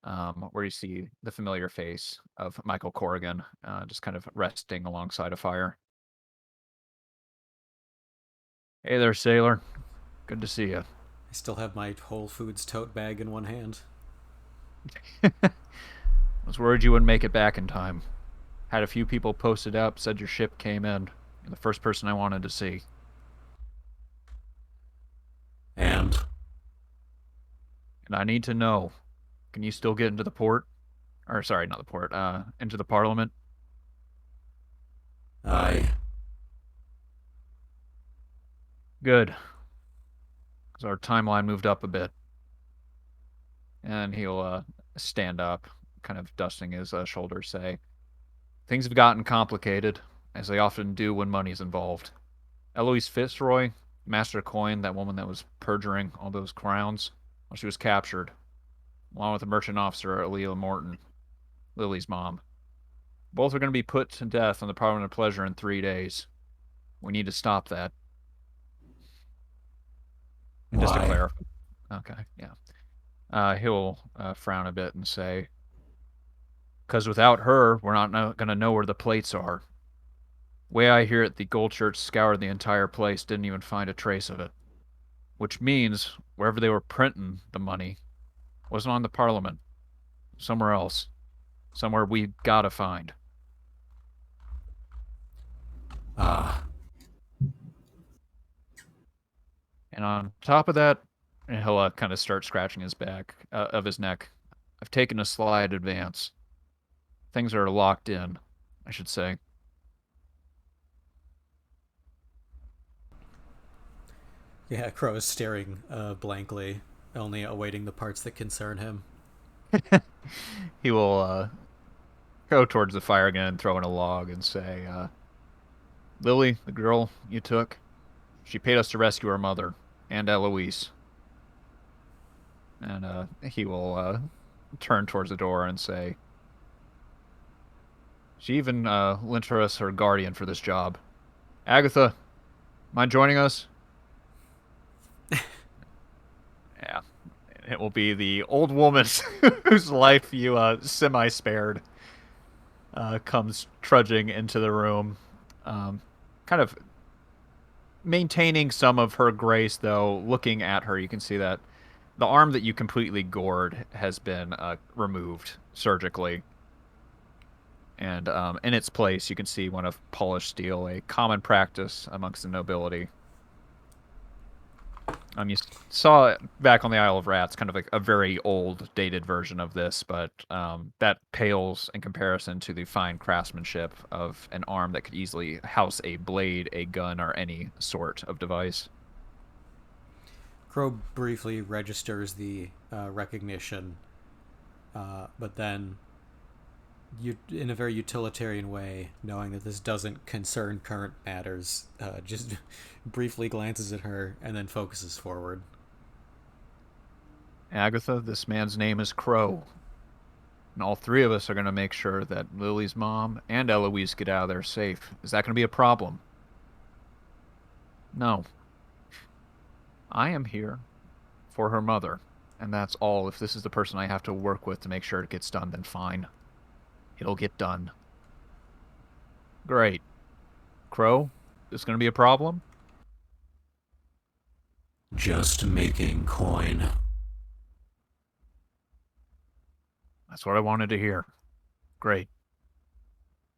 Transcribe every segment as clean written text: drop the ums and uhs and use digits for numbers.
where you see the familiar face of Michael Corrigan, just kind of resting alongside a fire. Hey there, sailor. Good to see you. I still have my Whole Foods tote bag in one hand. I was worried you wouldn't make it back in time. Had a few people posted up, said your ship came in. You're the first person I wanted to see. And And I need to know, can you still get into the port? Or, sorry, not the port, into the Parliament? I. Good, because our timeline moved up a bit. And he'll stand up, kind of dusting his shoulders, say, things have gotten complicated, as they often do when money's involved. Eloise Fitzroy, Master Coin, that woman that was perjuring all those crowns, well, she was captured, along with the merchant officer, Aaliyah Morton, Lily's mom. Both are going to be put to death on the Parliament of Pleasure in 3 days. We need to stop that. And just to Why? clarify, okay, yeah. He'll frown a bit and say, because without her, we're not going to know where the plates are. Way I hear it, the Gold Church scoured the entire place, didn't even find a trace of it. Which means wherever they were printing the money wasn't on the Parliament, somewhere else, somewhere we gotta find. Ah. And on top of that, and he'll kind of start scratching his back of his neck. I've taken a slight advance. Things are locked in, I should say. Yeah, Crow is staring blankly, only awaiting the parts that concern him. He will go towards the fire again and throw in a log and say, Lily, the girl you took, she paid us to rescue her mother and Eloise. And he will turn towards the door and say, she even lent us her guardian for this job. Agatha, mind joining us? Yeah. It will be the old woman whose life you semi spared comes trudging into the room. Um, kind of maintaining some of her grace, though. Looking at her, you can see that the arm that you completely gored has been removed surgically. And in its place, you can see one of polished steel, a common practice amongst the nobility. You saw it back on the Isle of Rats, kind of like a very old, dated version of this, but that pales in comparison to the fine craftsmanship of an arm that could easily house a blade, a gun, or any sort of device. Crow briefly registers the recognition, but then, in a very utilitarian way, knowing that this doesn't concern current matters, just briefly glances at her and then focuses forward. Agatha, this man's name is Crow, and all three of us are going to make sure that Lily's mom and Eloise get out of there safe. Is that going to be a problem? No. I am here for her mother, and that's all. If this is the person I have to work with to make sure it gets done, then fine. It'll get done. Great. Crow, this going to be a problem? Just making coin. That's what I wanted to hear. Great.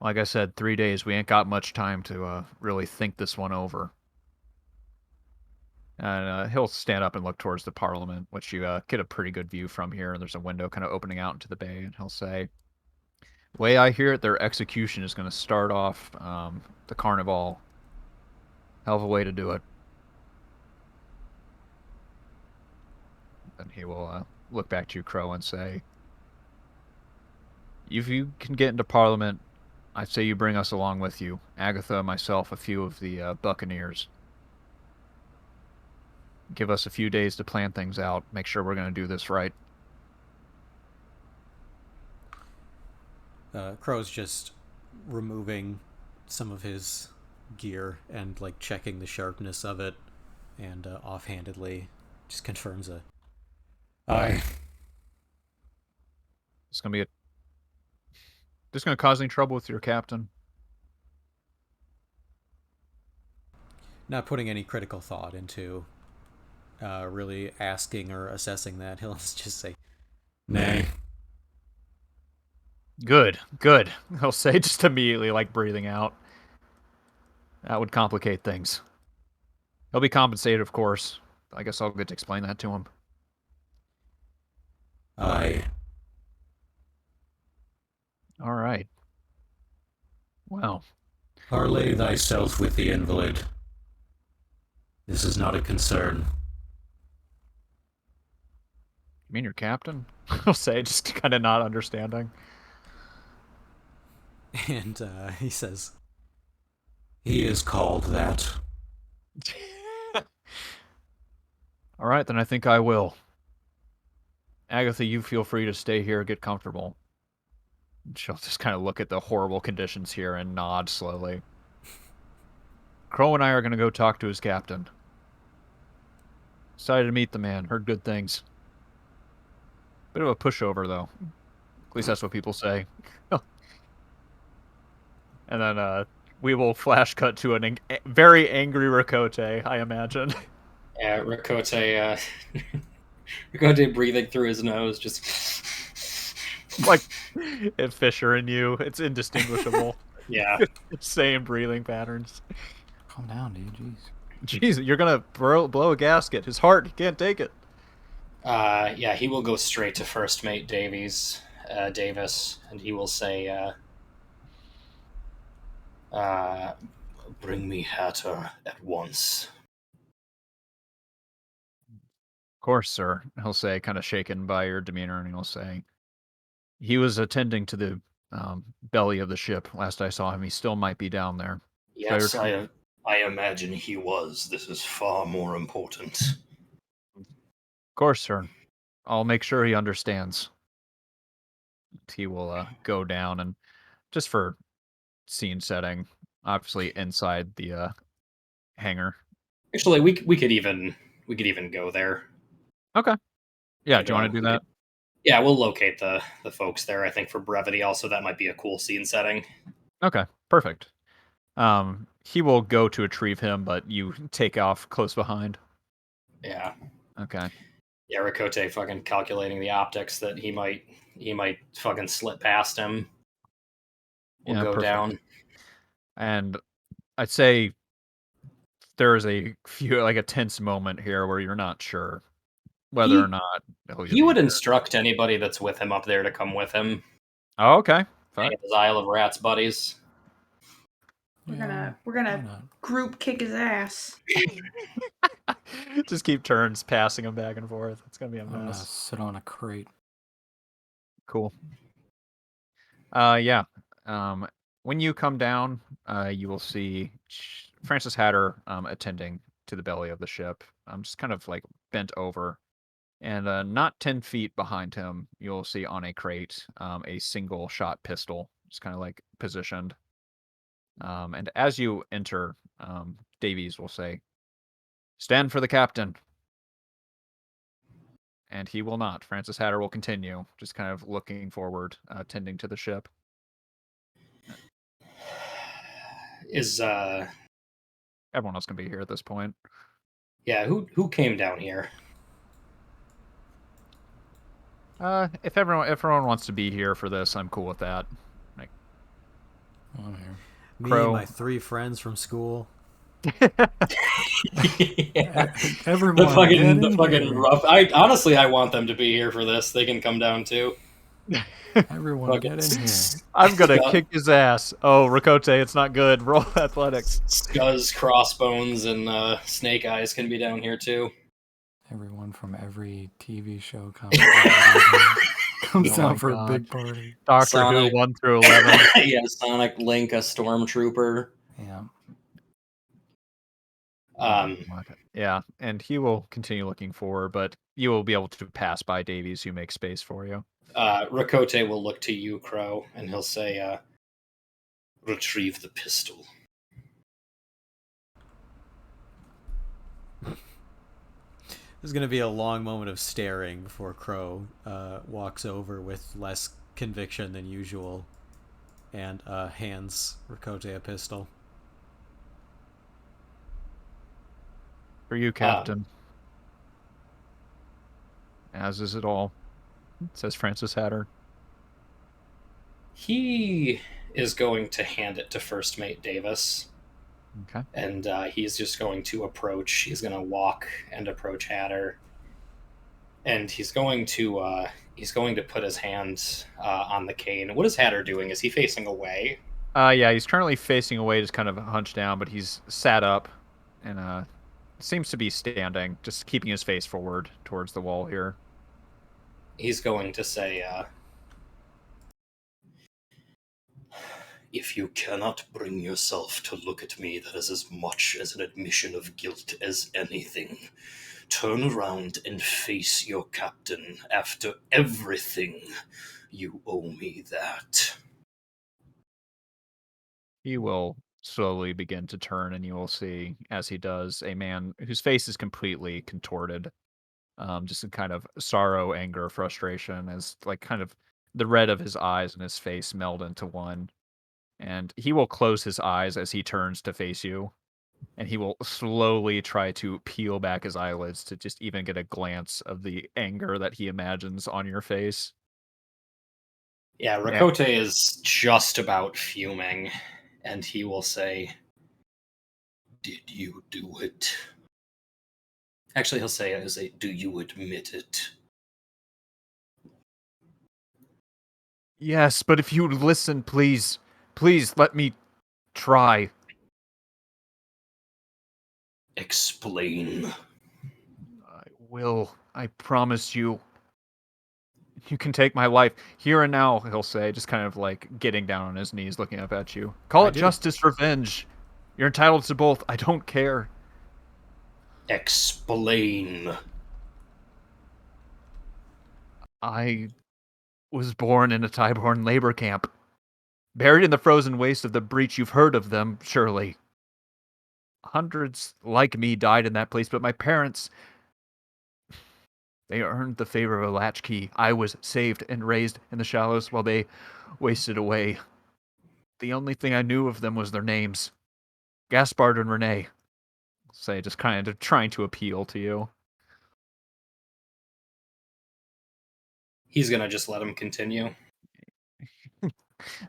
Like I said, 3 days. We ain't got much time to really think this one over. And he'll stand up and look towards the Parliament, which you get a pretty good view from here. There's a window kind of opening out into the bay, and he'll say, "The way I hear it, their execution is going to start off the Carnival. Hell of a way to do it." Then he will look back to you, Crow, and say, "If you can get into Parliament, I say you bring us along with you. Agatha, myself, a few of the Buccaneers. Give us a few days to plan things out. Make sure we're going to do this right." Crow's just removing some of his gear and like checking the sharpness of it, and offhandedly just confirms a. Aye. It's gonna be this gonna cause any trouble with your captain? Not putting any critical thought into really asking or assessing that. He'll just say, "Nay." Good, good. He'll say just immediately, like breathing out. That would complicate things. He'll be compensated, of course. I guess I'll get to explain that to him. Aye. All right. Well, Parley thyself with the invalid. This is not a concern. you mean your captain? He'll say, just kind of not understanding. And he says, "He is called that." All right, then I think I will. Agatha, you feel free to stay here, get comfortable. She'll just kind of look at the horrible conditions here and nod slowly. Crow and I are going to go talk to his captain. Excited to meet the man. Heard good things. Bit of a pushover, though. At least that's what people say. And then we will flash cut to a very angry Rakote, I imagine. Yeah, Rakote, Rakote breathing through his nose, just Like, if Fisher and you, it's indistinguishable. yeah. Same breathing patterns. Calm down, dude. Jeez. Jeez, you're gonna blow a gasket. His heart, he can't take it. Yeah, he will go straight to First Mate Davies, Davis, and he will say, "Bring me Hatter at once." Of course, sir, he'll say, kind of shaken by your demeanor, and he'll say, he was attending to the belly of the ship. Last I saw him, he still might be down there. Yes, I imagine he was. This is far more important. Of course, sir. I'll make sure he understands. He will go down, and just for scene setting, obviously inside the hangar. Actually, we could even go there. Okay. Yeah, do you want to We do that? yeah, we'll locate the folks there. I think for brevity, also that might be a cool scene setting. Okay, perfect. He will go to retrieve him, but you take off close behind. Yeah. Okay. Yeah, Rakote fucking calculating the optics that he might fucking slip past him. Will Yeah, go perfect. down. And I'd say there is a few, like a tense moment here where you're not sure whether or not he would instruct anybody that's with him up there to come with him. Oh, okay. Fuck. His Isle of Rats buddies. We're gonna group kick his ass. Just keep turns, passing him back and forth. It's gonna be a I'm gonna mess. sit on a crate. Cool. Yeah. When you come down, you will see Francis Hatter attending to the belly of the ship. Just kind of like bent over. And not 10 feet behind him, you'll see on a crate a single shot pistol, just kind of like positioned. And as you enter, Davies will say, "Stand for the captain." And he will not. Francis Hatter will continue, just kind of looking forward, tending to the ship. Is Everyone else can be here at this point. yeah, who came down here? If everyone wants to be here for this, I'm cool with that. Like, I'm here. Me Crow. and my 3 friends from school. Yeah. Everyone, The fucking rough. I want them to be here for this. They can come down too. Everyone, get in here. I'm gonna kick his ass. Oh, Rakote, it's not good. Roll athletics. Scuzz, Crossbones, and Snake Eyes can be down here too. Everyone from every TV show comes down for a big party. Doctor Sonic. Who 1 through 11. Yeah, Sonic, Link, a Stormtrooper. Yeah. Yeah, and he will continue looking forward, but you will be able to pass by Davies, who makes space for you. Rakote will look to you, Crow, and he'll say, "Retrieve the pistol." There's going to be a long moment of staring before Crow walks over with less conviction than usual and hands Rakote a pistol. For you, Captain. As is it all, says Francis Hatter. He is going to hand it to First Mate Davis. Okay. And he's just going to approach. He's going to walk and approach Hatter. And he's going to put his hand on the cane. What is Hatter doing? Is he facing away? Yeah, he's currently facing away, just kind of hunched down, but he's sat up and seems to be standing, just keeping his face forward towards the wall here. He's going to say, if you cannot bring yourself to look at me, that is as much as an admission of guilt as anything. Turn around and face your captain. After everything, you owe me that. He will slowly begin to turn, and you will see, as he does, a man whose face is completely contorted. Just in kind of sorrow, anger, frustration, as like kind of the red of his eyes and his face meld into one. And he will close his eyes as he turns to face you. And he will slowly try to peel back his eyelids to just even get a glance of the anger that he imagines on your face. Yeah, Rakote is just about fuming, and he will say, did you do it? Actually, he'll say, do you admit it? Yes, but if you would listen, please let me try. Explain. I will. I promise you. You can take my life here and now, he'll say, just kind of like getting down on his knees, looking up at you. Call it justice, revenge. You're entitled to both. I don't care. Explain. I was born in a Tyborn labor camp. Buried in the frozen waste of the breach. You've heard of them, surely. Hundreds like me died in that place, but my parents, they earned the favor of a latchkey. I was saved and raised in the shallows while they wasted away. The only thing I knew of them was their names. Gaspard and Renee. Say, just kind of trying to appeal to you. He's going to just let him continue.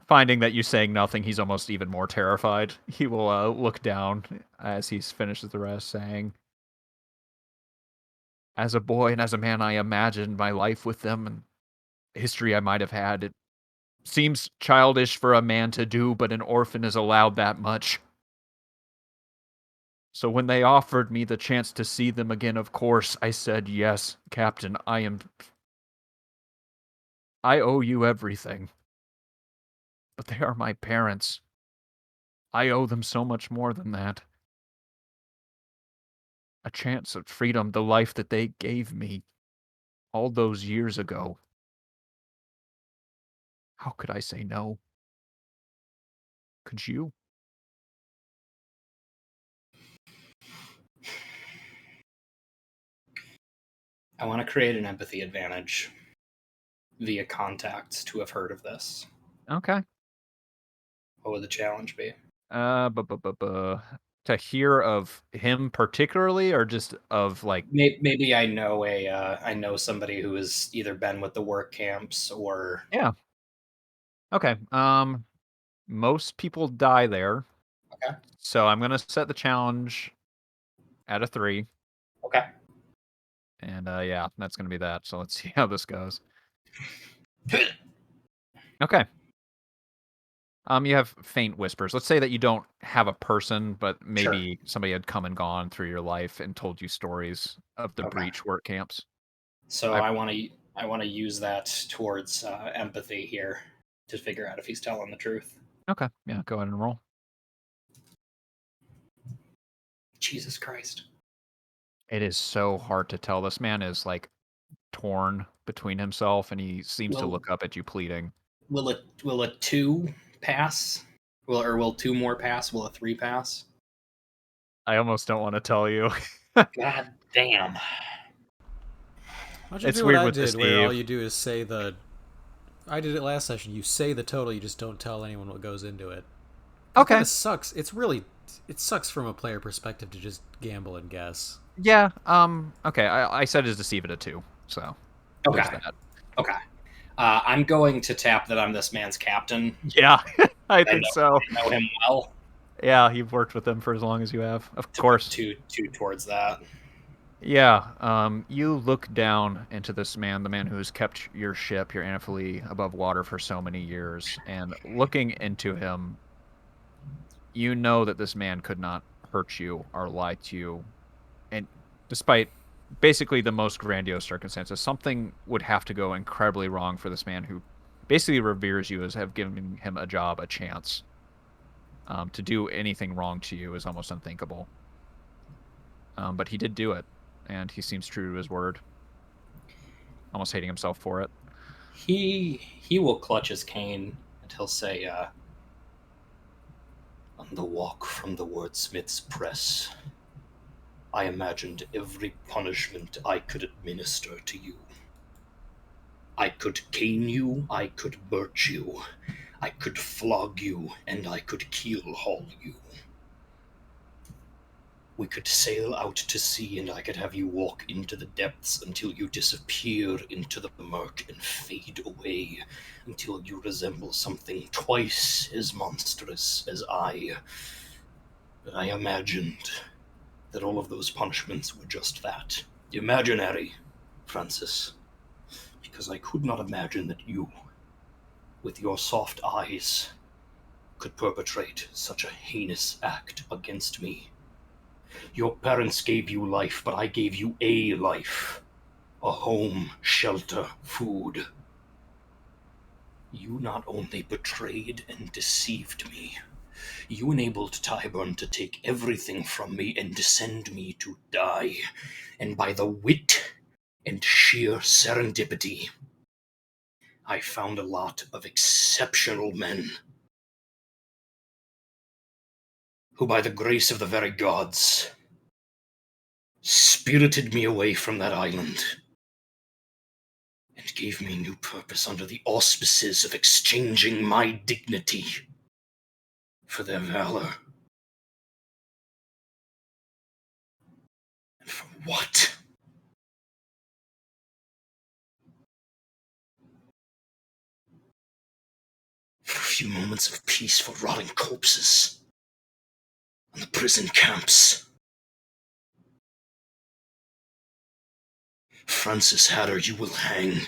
Finding that you saying nothing, he's almost even more terrified. He will look down as he finishes the rest, saying, as a boy and as a man, I imagined my life with them and the history I might have had. It seems childish for a man to do, but an orphan is allowed that much. So when they offered me the chance to see them again, of course, I said, yes, Captain, I owe you everything. But they are my parents. I owe them so much more than that. A chance at freedom, the life that they gave me all those years ago. How could I say no? Could you? I want to create an empathy advantage via contacts to have heard of this. Okay. What would the challenge be? To hear of him particularly, or just of like maybe I know somebody who has either been with the work camps or yeah. Okay. Most people die there. Okay. So I'm gonna set the challenge at a 3. Okay. And yeah, that's gonna be that. So let's see how this goes. Okay. You have faint whispers. Let's say that you don't have a person, but maybe somebody had come and gone through your life and told you stories of the breach work camps. So I want to use that towards empathy here to figure out if he's telling the truth. Okay. Yeah, go ahead and roll. Jesus Christ. It is so hard to tell. This man is like torn between himself, and he seems to look up at you pleading. Will a 2 pass? Will 2 more pass? Will a 3 pass? I almost don't want to tell you. God damn. Why don't you It's do what weird I with did, where all deceive. you do is say the... I did it last session. You say the total, you just don't tell anyone what goes into it. It kind Okay. of sucks. It sucks from a player perspective to just gamble and guess. Yeah. Okay. I said is deceive it a 2. So there's Okay. that. Okay. I'm going to tap that I'm this man's captain. Yeah, I think so. I know him well. Yeah, you've worked with him for as long as you have. Of course. Two towards that. Yeah, you look down into this man, the man who has kept your ship, your Anaphyli, above water for so many years, and looking into him, you know that this man could not hurt you or lie to you, and despite basically the most grandiose circumstances, something would have to go incredibly wrong for this man who basically reveres you as have given him a job, a chance. To do anything wrong to you is almost unthinkable. But he did do it, and he seems true to his word. Almost hating himself for it. He will clutch his cane and he'll say, On the walk from the wordsmith's press, I imagined every punishment I could administer to you. I could cane you, I could birch you, I could flog you, and I could keel haul you. We could sail out to sea, and I could have you walk into the depths until you disappear into the murk and fade away, until you resemble something twice as monstrous as I. But I imagined that all of those punishments were just that. Imaginary, Francis. Because I could not imagine that you, with your soft eyes, could perpetrate such a heinous act against me. Your parents gave you life, but I gave you a life. A home, shelter, food. You not only betrayed and deceived me, you enabled Tyburn to take everything from me and send me to die. And by the wit and sheer serendipity, I found a lot of exceptional men who, by the grace of the very gods, spirited me away from that island and gave me new purpose under the auspices of exchanging my dignity for their valor. And for what? For a few moments of peace for rotting corpses on the prison camps. Francis Hatter, you will hang.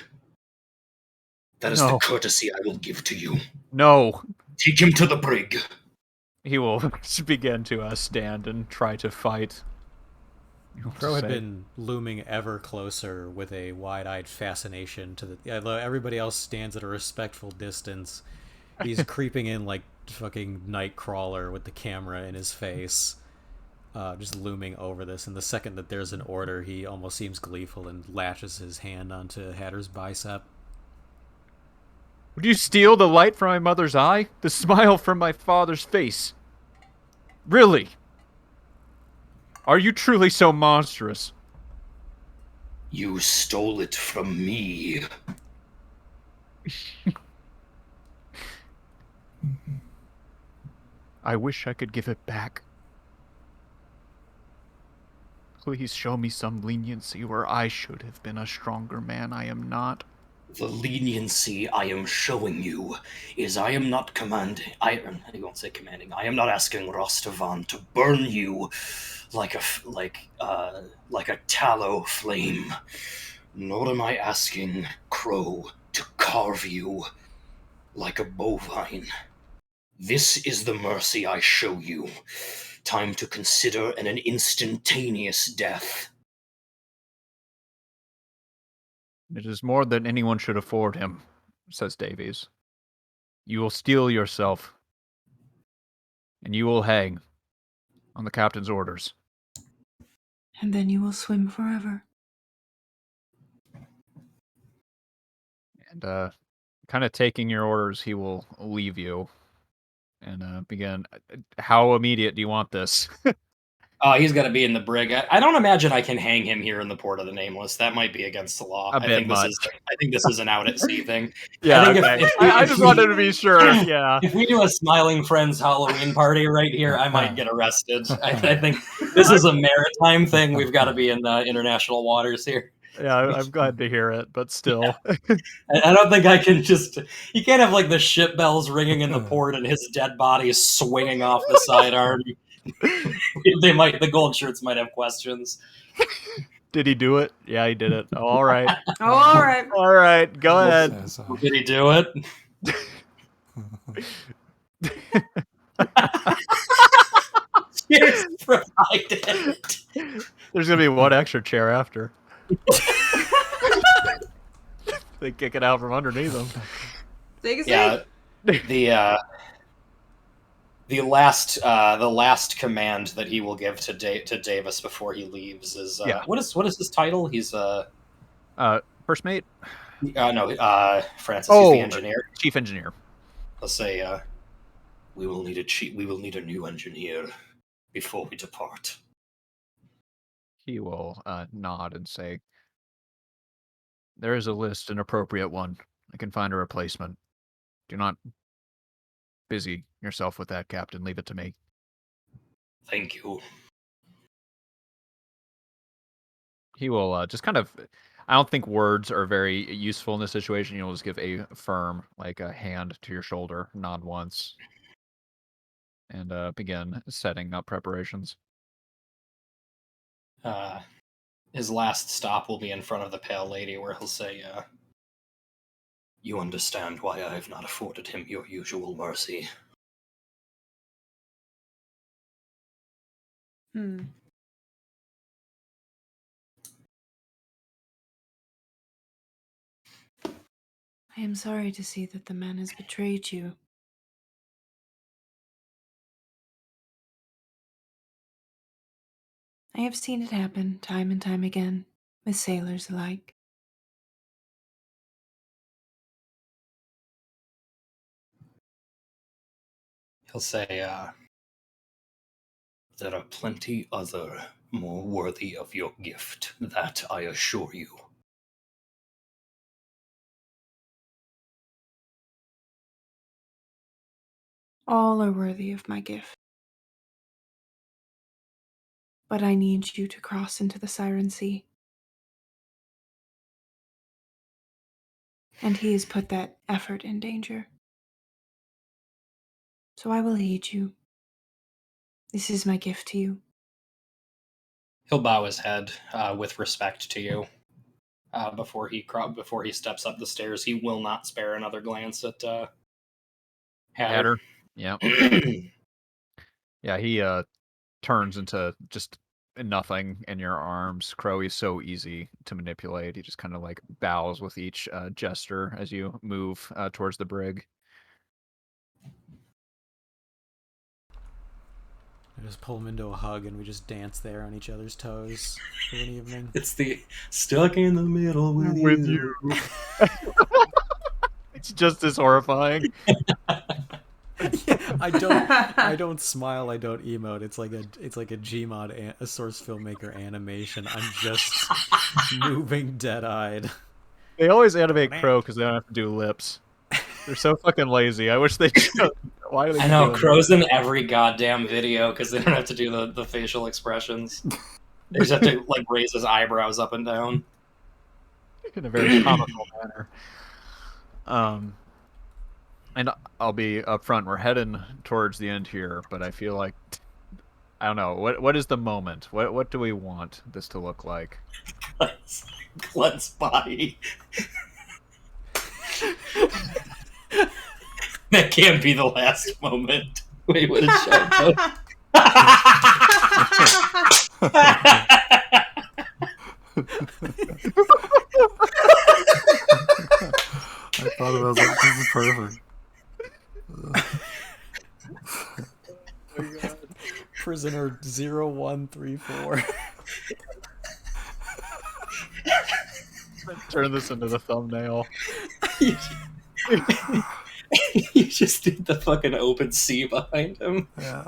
That is the courtesy I will give to you. No. Take him to the brig. He will begin to stand and try to fight. Crow had been looming ever closer with a wide-eyed fascination to the... Everybody else stands at a respectful distance. He's creeping in like fucking Nightcrawler with the camera in his face, just looming over this. And the second that there's an order, he almost seems gleeful and lashes his hand onto Hatter's bicep. Would you steal the light from my mother's eye? The smile from my father's face? Really? Are you truly so monstrous? You stole it from me. I wish I could give it back. Please show me some leniency where I should have been a stronger man. I am not. The leniency I am showing you is I am not commanding. I won't say commanding. I am not asking Rostavan to burn you like a tallow flame. Nor am I asking Crow to carve you like a bovine. This is the mercy I show you. Time to consider an instantaneous death. It is more than anyone should afford him, says Davies. You will steel yourself, and you will hang on the captain's orders. And then you will swim forever. And kind of taking your orders, he will leave you and begin. How immediate do you want this? Oh, he's got to be in the brig. I don't imagine I can hang him here in the Port of the Nameless. That might be against the law. A bit much. I think this is an out at sea thing. Yeah, I think okay. I just wanted to be sure. Yeah. If we do a Smiling Friends Halloween party right here, I might get arrested. I think this is a maritime thing. We've got to be in international waters here. Yeah, I'm glad to hear it, but still. I don't think I can just... You can't have, like, the ship bells ringing in the port and his dead body swinging off the sidearm. The gold shirts might have questions. Did he do it? Yeah, he did it. Oh, all right. Oh, all right. All right, go ahead. Did he do it? Cheers provided. There's gonna be one extra chair after. They kick it out from underneath them. Take a seat. Yeah. The last command that he will give to Davis before he leaves is what is his title? He's first mate. No, Francis. He's the engineer. Chief engineer. Let's say we will need a new engineer before we depart. He will nod and say, "There is a list, an appropriate one. I can find a replacement. Do not busy yourself with that, Captain. Leave it to me." Thank you. He will just kind of... I don't think words are very useful in this situation. You'll just give a firm, like a hand to your shoulder, nod once, and begin setting up preparations. His last stop will be in front of the Pale Lady, where he'll say, "You understand why I have not afforded him your usual mercy." I am sorry to see that the man has betrayed you. I have seen it happen time and time again with sailors alike. he'll say, "There are plenty other more worthy of your gift, that I assure you." All are worthy of my gift. But I need you to cross into the Siren Sea. And he has put that effort in danger. So I will aid you. This is my gift to you. he'll bow his head with respect to you before he steps up the stairs. He will not spare another glance at Hatter. Yeah. Yeah, he turns into just nothing in your arms. Crowley's so easy to manipulate. He just kind of like bows with each gesture as you move towards the brig. I just pull him into a hug and we just dance there on each other's toes for an evening. It's the stuck in the middle with you. It's just as horrifying. I don't smile, I don't emote. It's like a Gmod, a source filmmaker animation. I'm just moving dead-eyed. They always animate Crow because they don't have to do lips. They're so fucking lazy. I wish they just... Why are they? I know Crow's in every goddamn video because they don't have to do the facial expressions. They just have to like raise his eyebrows up and down in a very comical manner. And I'll be upfront. We're heading towards the end here, but I feel like I don't know. What is the moment? What do we want this to look like? Glenn's body. That can't be the last moment. Wait, what is Sean? I thought about that. This is perfect. Oh my God. Prisoner 0134. Turn this into the thumbnail. You just did the fucking open sea behind him. Yeah.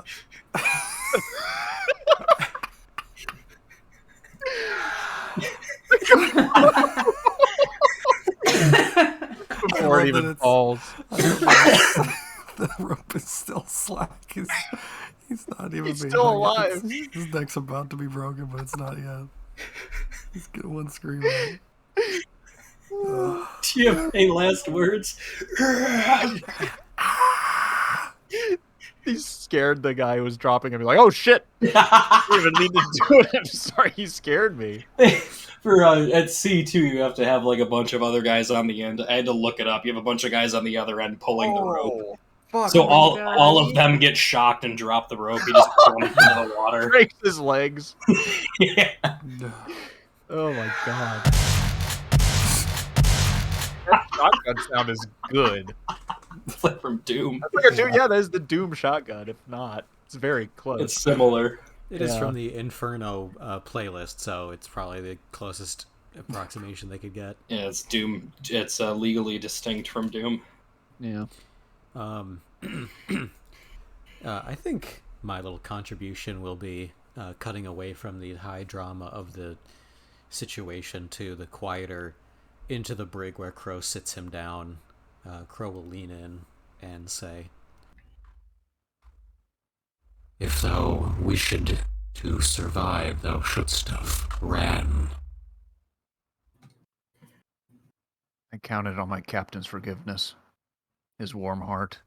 Before it even falls. The rope is still slack. He's not even He's being still hung. alive. His neck's about to be broken, but it's not yet. He's getting one scream out. Do you have any last words? He scared the guy who was dropping him. He's like, oh shit! I didn't even need to do it. I'm sorry, he scared me. For at C2, you have to have like a bunch of other guys on the end. I had to look it up. You have a bunch of guys on the other end pulling the rope. Fuck, So all of them get shocked and drop the rope. He just plummeted into the water. Breaks his legs. Yeah. Oh my god. That shotgun sound is good. It's like from Doom. That's like yeah, that is the Doom shotgun. If not, it's very close. It's similar. It is from the Inferno playlist, so it's probably the closest approximation they could get. Yeah, it's Doom. It's legally distinct from Doom. Yeah. I think my little contribution will be cutting away from the high drama of the situation to the quieter into the brig where Crow sits him down. Crow will lean in and say, If thou wished to survive, thou shouldst have ran. I counted on my captain's forgiveness. His warm heart.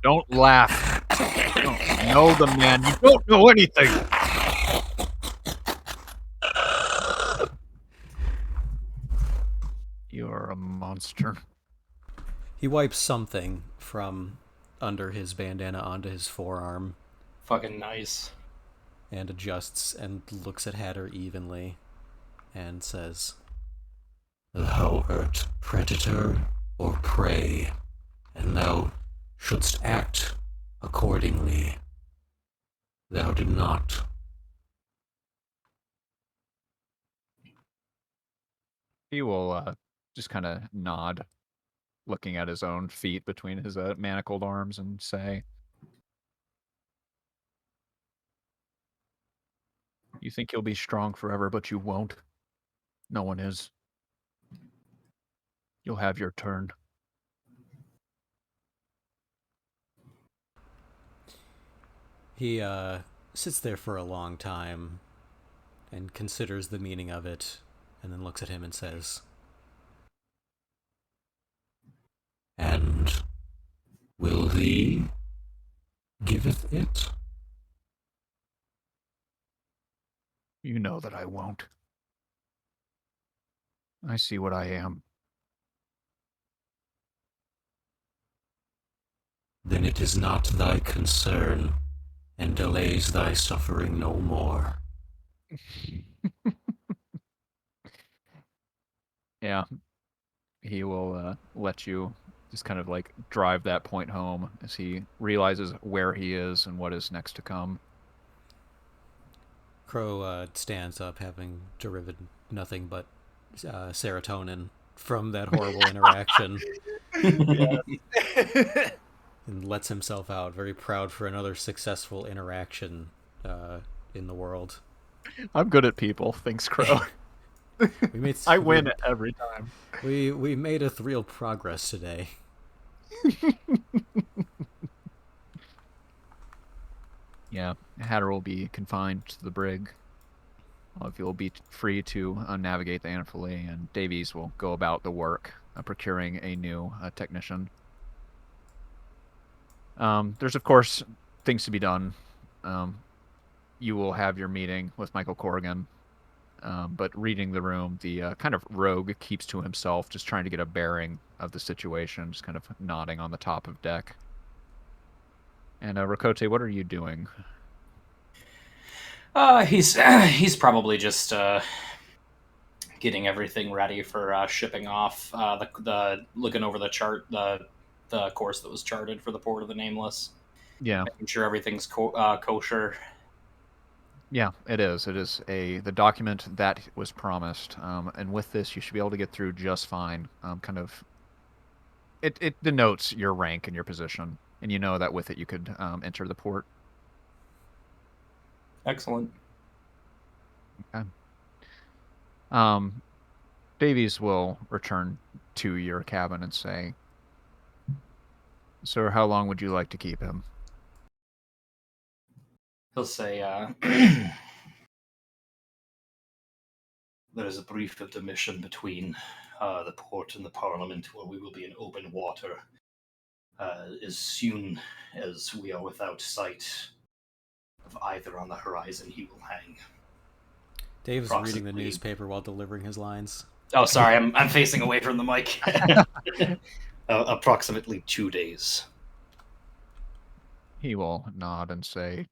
Don't laugh. You don't know the man. You don't know anything. You're a monster. he wipes something from under his bandana onto his forearm Fucking nice. and adjusts and looks at Hatter evenly and says, Thou art predator or prey, and thou shouldst act accordingly. Thou did not. He will just kind of nod, looking at his own feet between his manacled arms, and say, you think you'll be strong forever, but you won't. No one is. You'll have your turn. he sits there for a long time and considers the meaning of it, and then looks at him and says, And will thee giveth it? You know that I won't. I see what I am. Then it is not thy concern, and delays thy suffering no more. Yeah. He will let you just kind of like drive that point home as he realizes where he is and what is next to come. Crow stands up, having derived nothing but serotonin from that horrible interaction, and lets himself out, very proud for another successful interaction in the world. I'm good at people. Thanks, Crow. We made I win every time. We made a real progress today. Yeah, Hatter will be confined to the brig. He will be free to navigate the Anaphylae, and Davies will go about the work, procuring a new technician. There's, of course, things to be done. You will have your meeting with Michael Corrigan, but reading the room, the kind of rogue keeps to himself, just trying to get a bearing of the situation, just kind of nodding on the top of deck. And Rakote, what are you doing? He's probably just getting everything ready for shipping off. The looking over the chart, the course that was charted for the Port of the Nameless. Yeah, Making sure everything's kosher. yeah, it is. It is the document that was promised, and with this, you should be able to get through just fine. Kind of, it denotes your rank and your position, and you know that with it you could enter the port. Excellent. Davies will return to your cabin and say, "Sir, how long would you like to keep him?" He'll say, There is a brief intermission between the port and the Parliament where we will be in open water. As soon as we are without sight of either on the horizon, he will hang. Dave is reading the newspaper while delivering his lines. Oh, sorry, I'm facing away from the mic. Approximately 2 days. He will nod and say,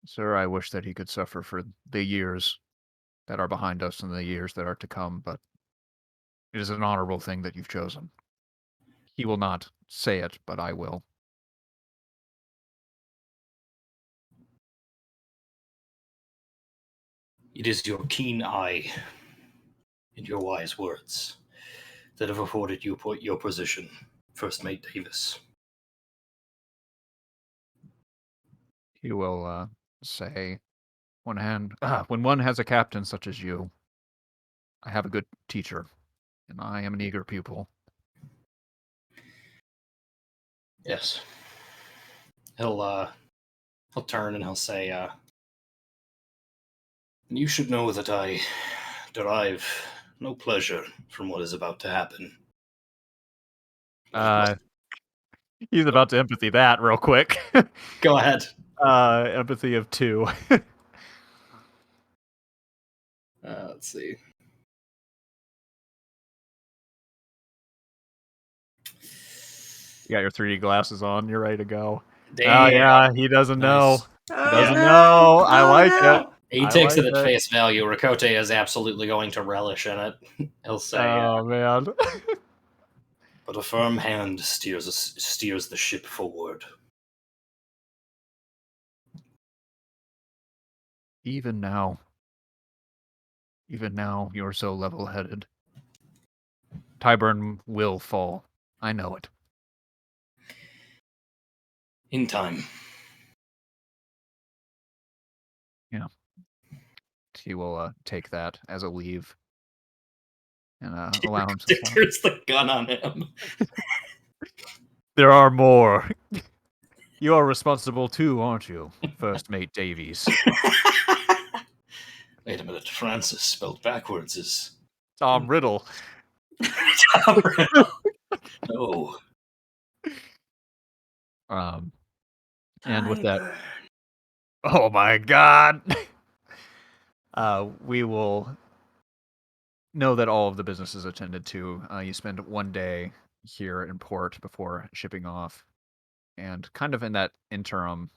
"Sir, I wish that he could suffer for the years that are behind us and the years that are to come, but it is an honorable thing that you've chosen." He will not say it, but I will. It is your keen eye and your wise words that have afforded you your position, First Mate Davis. He will say, when one has a captain such as you, I have a good teacher, and I am an eager pupil." Yes. He'll turn and he'll say, And you should know that I derive no pleasure from what is about to happen. He's about to empathy that real quick. go ahead. Empathy of 2. Let's see. You got your 3D glasses on. You're ready to go. Damn. Oh, yeah. He doesn't know. Nice. He doesn't know. I like it. He I takes like it at face value. Rakote is absolutely going to relish in it. He'll say, Oh, man. But a firm hand steers the ship forward. Even now, you're so level-headed. Tyburn will fall. I know it. In time. Yeah. He will take that as a leave and allow himself out. turns the gun on him. There are more. You are responsible too, aren't you, First Mate Davies? Wait a minute, Francis spelled backwards is Tom Riddle. no. And with that, oh my God, we will know that all of the business is attended to. You spend 1 day here in port before shipping off, and kind of in that interim,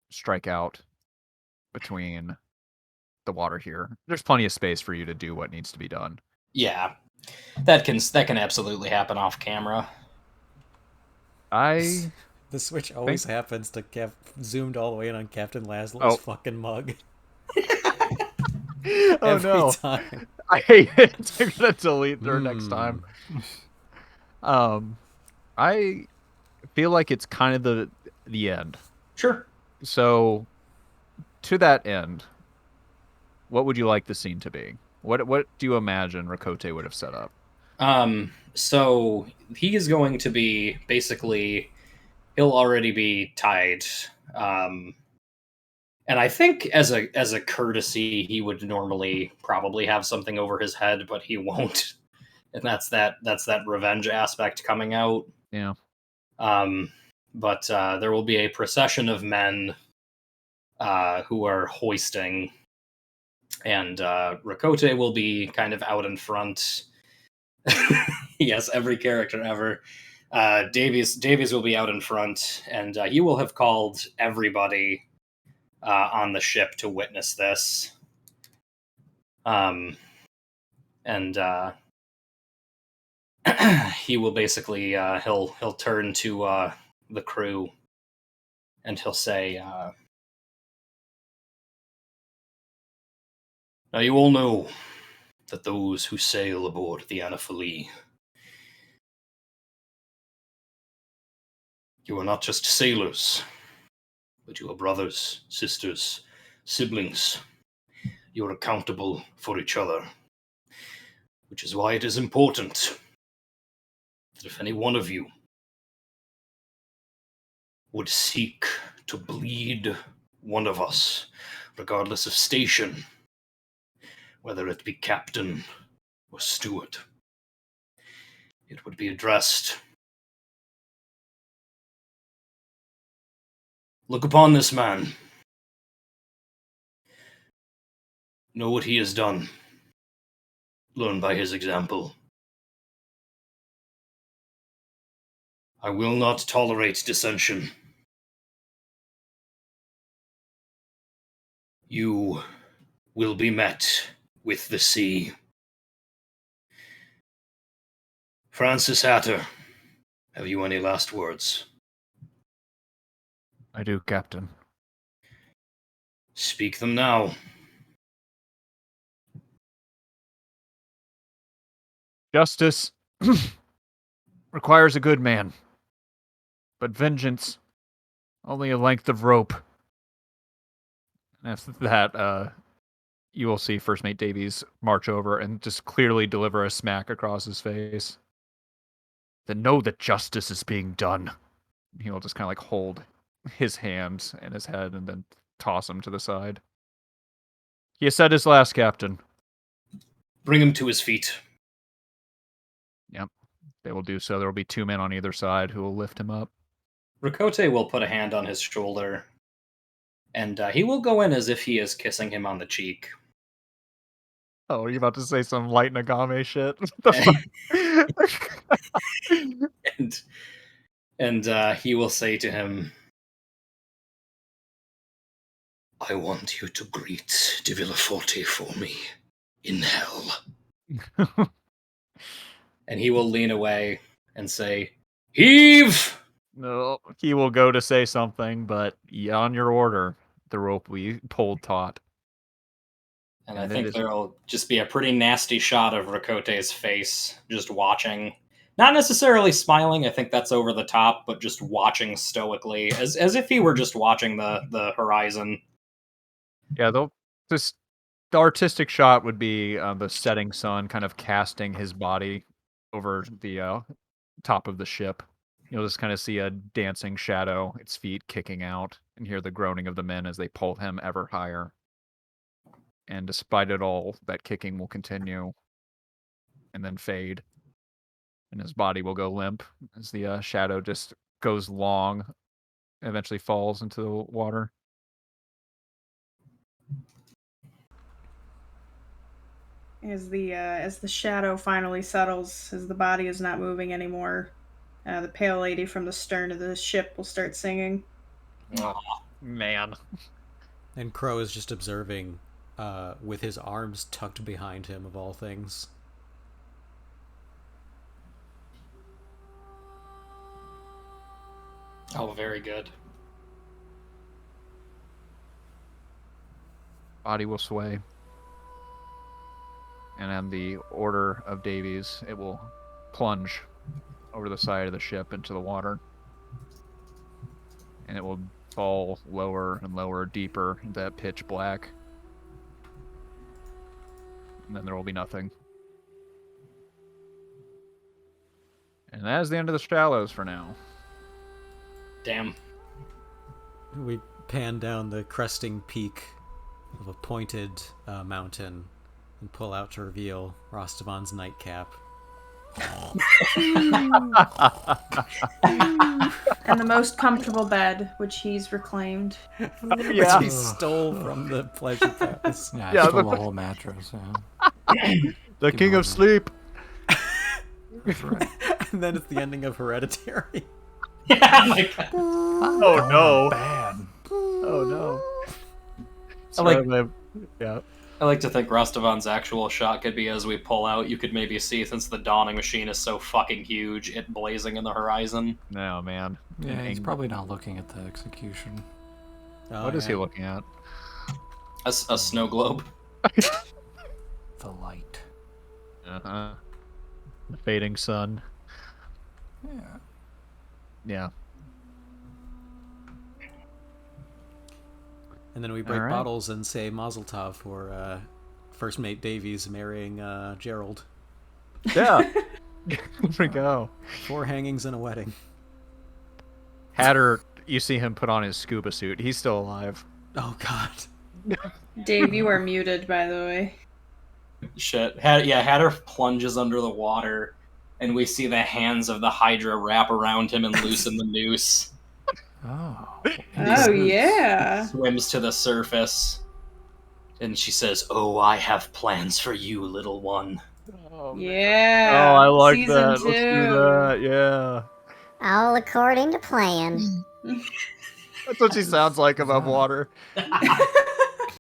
strike out between the water here. There's plenty of space for you to do what needs to be done. Yeah, that can absolutely happen off camera. I The switch always happens to zoomed all the way in on Captain Laszlo's fucking mug. Oh Every no! time. I hate it. I'm gonna delete her next time. I feel like it's kind of the end. Sure. So, to that end, what would you like the scene to be? What do you imagine Rakote would have set up? So he is going to be basically, he'll already be tied. And I think as a courtesy, he would normally probably have something over his head, but he won't. And that's that revenge aspect coming out. Yeah. But there will be a procession of men who are hoisting, and Rakote will be kind of out in front. Yes, every character ever. Davies will be out in front, and he will have called everybody on the ship to witness this. And he will basically he'll turn to the crew, and he'll say, "Now you all know that those who sail aboard the Anaphalie, you are not just sailors, but you are brothers, sisters, Siblings, you're accountable for each other, which is why it is important that if any one of you would seek to bleed one of us, regardless of station, whether it be captain or steward, it would be addressed. Look upon this man. Know what he has done. Learn by his example. I will not tolerate dissension. You will be met with the sea. Francis Hatter, have you any last words? I do, Captain. Speak them now. Justice requires a good man, but vengeance only a length of rope. And after that, you will see First Mate Davies march over and just clearly deliver a smack across his face. Then know that justice is being done. He'll just kind of like hold his hand and his head and then toss him to the side. He has said his last, Captain. Bring him to his feet. Yep, they will do so. There will be 2 men on either side who will lift him up. Rakote will put a hand on his shoulder, and he will go in as if he is kissing him on the cheek. Oh, are you about to say some light Nagame shit? The fuck? and he will say to him, I want you to greet De Villaforte for me in hell. and he will lean away and say, heave! No, he will go to say something, but on your order, the rope we pulled taut. And I think there'll just be a pretty nasty shot of Rakote's face, just watching. Not necessarily smiling, I think that's over the top, but just watching stoically, as if he were just watching the horizon. Yeah, the artistic shot would be the setting sun kind of casting his body over the top of the ship. You'll just kind of see a dancing shadow, its feet kicking out, and hear the groaning of the men as they pull him ever higher. And despite it all, that kicking will continue and then fade. And his body will go limp as the shadow just goes long and eventually falls into the water. As the shadow finally settles, as the body is not moving anymore, the pale lady from the stern of the ship will start singing. Oh, man. And Crow is just observing, with his arms tucked behind him, of all things. Oh, very good. Body will sway. And on the order of Davies, it will plunge over the side of the ship into the water. And it will fall lower and lower, deeper into that pitch black. And then there will be nothing. And that is the end of the Shallows for now. Damn. We pan down the cresting peak of a pointed mountain and pull out to reveal Rostovan's nightcap. And the most comfortable bed, which he's reclaimed. Which he stole from the pleasure palace. Yeah, I stole the whole mattress. Yeah. The king of sleep. That's right. And then it's the ending of Hereditary. Yeah, my God. Oh no. Bad. Oh no. I like to think Rostovan's actual shot could be as we pull out, you could maybe see, since the dawning machine is so fucking huge, it blazing in the horizon. No, man. Yeah, he's probably not looking at the execution. What is he looking at? A snow globe. The light. Uh-huh. The fading sun. Yeah. Yeah. And then we break All right. bottles and say Mazel Tov for First Mate Davies marrying Gerald. Yeah. There we go. 4 hangings and a wedding. Hatter, you see him put on his scuba suit. He's still alive. Oh, God. Dave, you are muted, by the way. Shit. Hatter plunges under the water, and we see the hands of the Hydra wrap around him and loosen the noose. Oh. Oh, yeah. Swims to the surface, and she says, "Oh, I have plans for you, little one." Yeah. Oh, I like Season that. 2. Let's do that. Yeah. All according to plan. That's what she sounds like above water.